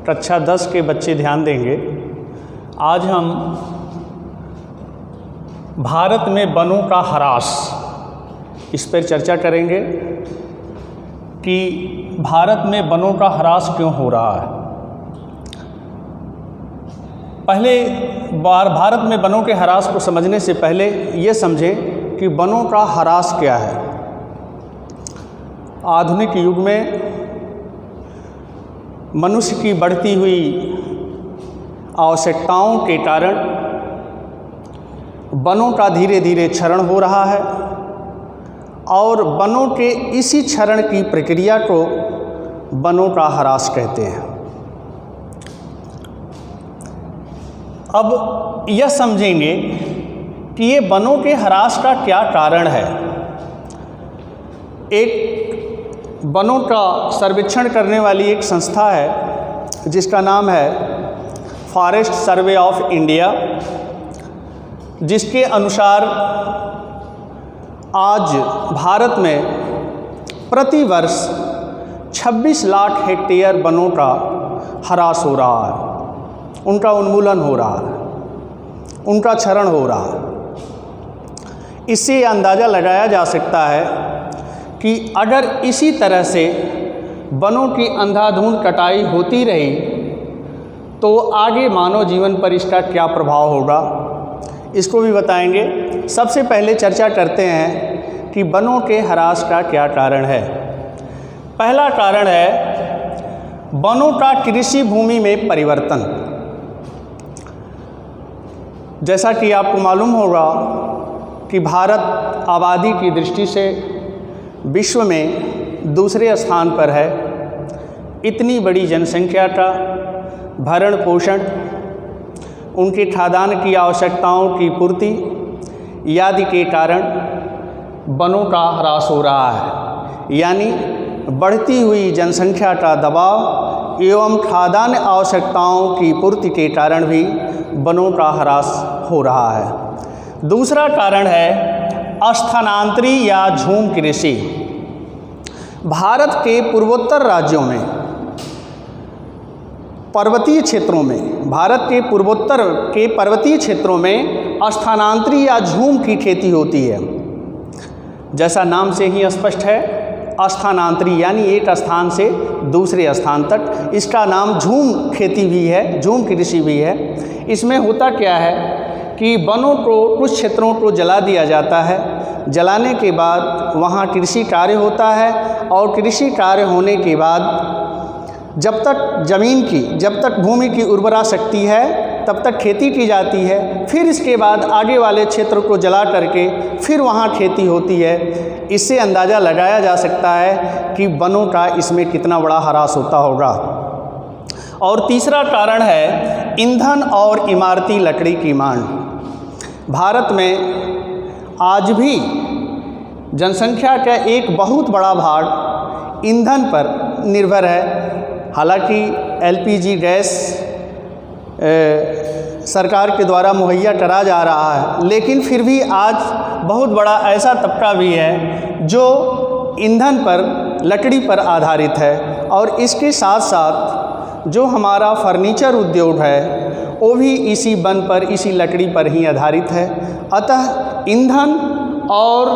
कक्षा 10 के बच्चे ध्यान देंगे। आज हम भारत में वनों का ह्रास इस पर चर्चा करेंगे कि भारत में वनों का ह्रास क्यों हो रहा है। पहले बार भारत में वनों के ह्रास को समझने से पहले ये समझें कि वनों का ह्रास क्या है। आधुनिक युग में मनुष्य की बढ़ती हुई आवश्यकताओं के कारण वनों का धीरे धीरे क्षरण हो रहा है और वनों के इसी क्षरण की प्रक्रिया को वनों का ह्रास कहते हैं। अब यह समझेंगे कि ये वनों के ह्रास का क्या कारण है। एक वनों का सर्वेक्षण करने वाली एक संस्था है जिसका नाम है फॉरेस्ट सर्वे ऑफ इंडिया, जिसके अनुसार आज भारत में प्रतिवर्ष 26 लाख हेक्टेयर वनों का ह्रास हो रहा है, उनका उन्मूलन हो रहा है, उनका क्षरण हो रहा है। इससे अंदाज़ा लगाया जा सकता है कि अगर इसी तरह से वनों की अंधाधुंध कटाई होती रही तो आगे मानव जीवन पर इसका क्या प्रभाव होगा, इसको भी बताएंगे। सबसे पहले चर्चा करते हैं कि वनों के ह्रास का क्या कारण है। पहला कारण है वनों का कृषि भूमि में परिवर्तन। जैसा कि आपको मालूम होगा कि भारत आबादी की दृष्टि से विश्व में दूसरे स्थान पर है। इतनी बड़ी जनसंख्या का भरण पोषण, उनके खाद्यान्न की आवश्यकताओं की पूर्ति आदि के कारण वनों का ह्रास हो रहा है। यानी बढ़ती हुई जनसंख्या का दबाव एवं खाद्यान्न आवश्यकताओं की पूर्ति के कारण भी वनों का ह्रास हो रहा है। दूसरा कारण है स्थानांतरी या झूम कृषि। भारत के पूर्वोत्तर राज्यों में, पर्वतीय क्षेत्रों में, भारत के पूर्वोत्तर के पर्वतीय क्षेत्रों में स्थानांतरी या झूम की खेती होती है। जैसा नाम से ही स्पष्ट है, स्थानांतरी यानी एक स्थान से दूसरे स्थान तक। इसका नाम झूम खेती भी है, झूम कृषि भी है। इसमें होता क्या है कि वनों को, कुछ क्षेत्रों को जला दिया जाता है। जलाने के बाद वहाँ कृषि कार्य होता है और कृषि कार्य होने के बाद जब तक भूमि की उर्वरा शक्ति है तब तक खेती की जाती है। फिर इसके बाद आगे वाले क्षेत्र को जला करके फिर वहाँ खेती होती है। इससे अंदाज़ा लगाया जा सकता है कि वनों का इसमें कितना बड़ा ह्रास होता होगा। और तीसरा कारण है ईंधन और इमारती लकड़ी की मांग। भारत में आज भी जनसंख्या का एक बहुत बड़ा भाग ईंधन पर निर्भर है। हालांकि एलपीजी गैस सरकार के द्वारा मुहैया करा जा रहा है, लेकिन फिर भी आज बहुत बड़ा ऐसा तबका भी है जो ईंधन पर, लकड़ी पर आधारित है। और इसके साथ साथ जो हमारा फर्नीचर उद्योग है वो भी इसी वन पर, इसी लकड़ी पर ही आधारित है। अतः ईंधन और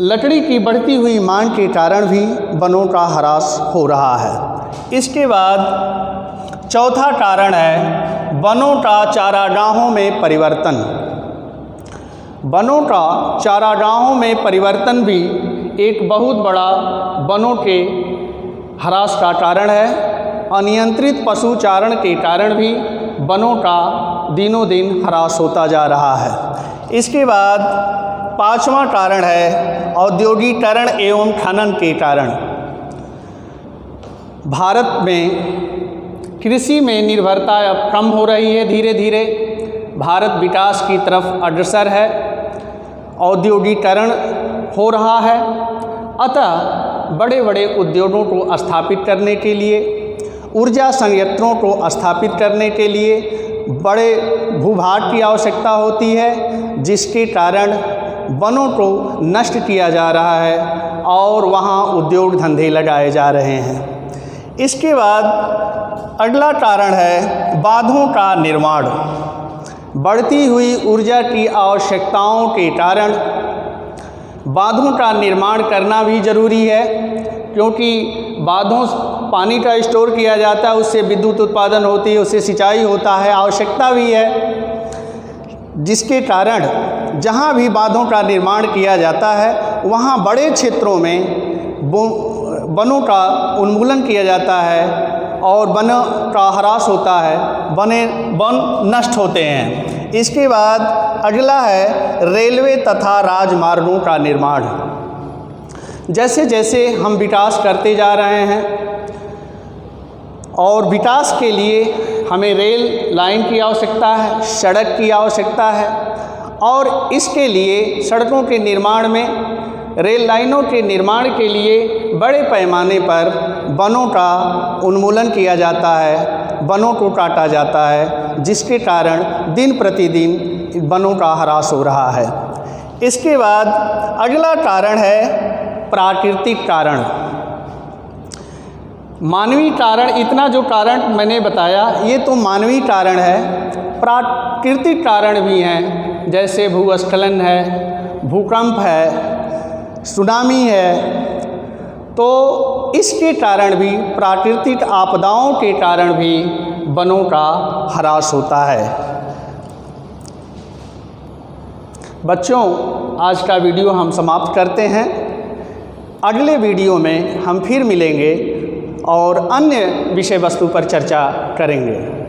लकड़ी की बढ़ती हुई मांग के कारण भी वनों का ह्रास हो रहा है। इसके बाद चौथा कारण है वनों का चारागाहों में परिवर्तन। वनों का चारागाहों में परिवर्तन भी एक बहुत बड़ा वनों के ह्रास का कारण है। अनियंत्रित पशुचारण के कारण भी वनों का दिनों दिन ह्रास होता जा रहा है। इसके बाद पांचवा कारण है औद्योगिकरण एवं खनन के कारण। भारत में कृषि में निर्भरता अब कम हो रही है। धीरे धीरे भारत विकास की तरफ अग्रसर है, औद्योगिकरण हो रहा है। अतः बड़े बड़े उद्योगों को स्थापित करने के लिए, ऊर्जा संयंत्रों को स्थापित करने के लिए बड़े भूभाग की आवश्यकता होती है, जिसके कारण वनों को नष्ट किया जा रहा है और वहाँ उद्योग धंधे लगाए जा रहे हैं। इसके बाद अगला कारण है बांधों का निर्माण। बढ़ती हुई ऊर्जा की आवश्यकताओं के कारण बांधों का निर्माण करना भी ज़रूरी है, क्योंकि बांधों पानी का स्टोर किया जाता है, उससे विद्युत उत्पादन होती है, उससे सिंचाई होता है, आवश्यकता भी है, जिसके कारण जहाँ भी बांधों का निर्माण किया जाता है वहाँ बड़े क्षेत्रों में वनों का उन्मूलन किया जाता है और वनों का ह्रास होता है, वन नष्ट होते हैं। इसके बाद अगला है रेलवे तथा राजमार्गों का निर्माण। जैसे जैसे हम विकास करते जा रहे हैं और विकास के लिए हमें रेल लाइन की आवश्यकता है, सड़क की आवश्यकता है, और इसके लिए सड़कों के निर्माण में, रेल लाइनों के निर्माण के लिए बड़े पैमाने पर वनों का उन्मूलन किया जाता है, वनों को काटा जाता है, जिसके कारण दिन प्रतिदिन वनों का ह्रास हो रहा है। इसके बाद अगला कारण है प्राकृतिक कारण। मानवीय कारण, इतना जो कारण मैंने बताया ये तो मानवीय कारण है। प्राकृतिक कारण भी हैं, जैसे भूस्खलन है, भूकंप है, सुनामी है, तो इसके कारण भी, प्राकृतिक आपदाओं के कारण भी वनों का ह्रास होता है। बच्चों, आज का वीडियो हम समाप्त करते हैं। अगले वीडियो में हम फिर मिलेंगे और अन्य विषय वस्तु पर चर्चा करेंगे।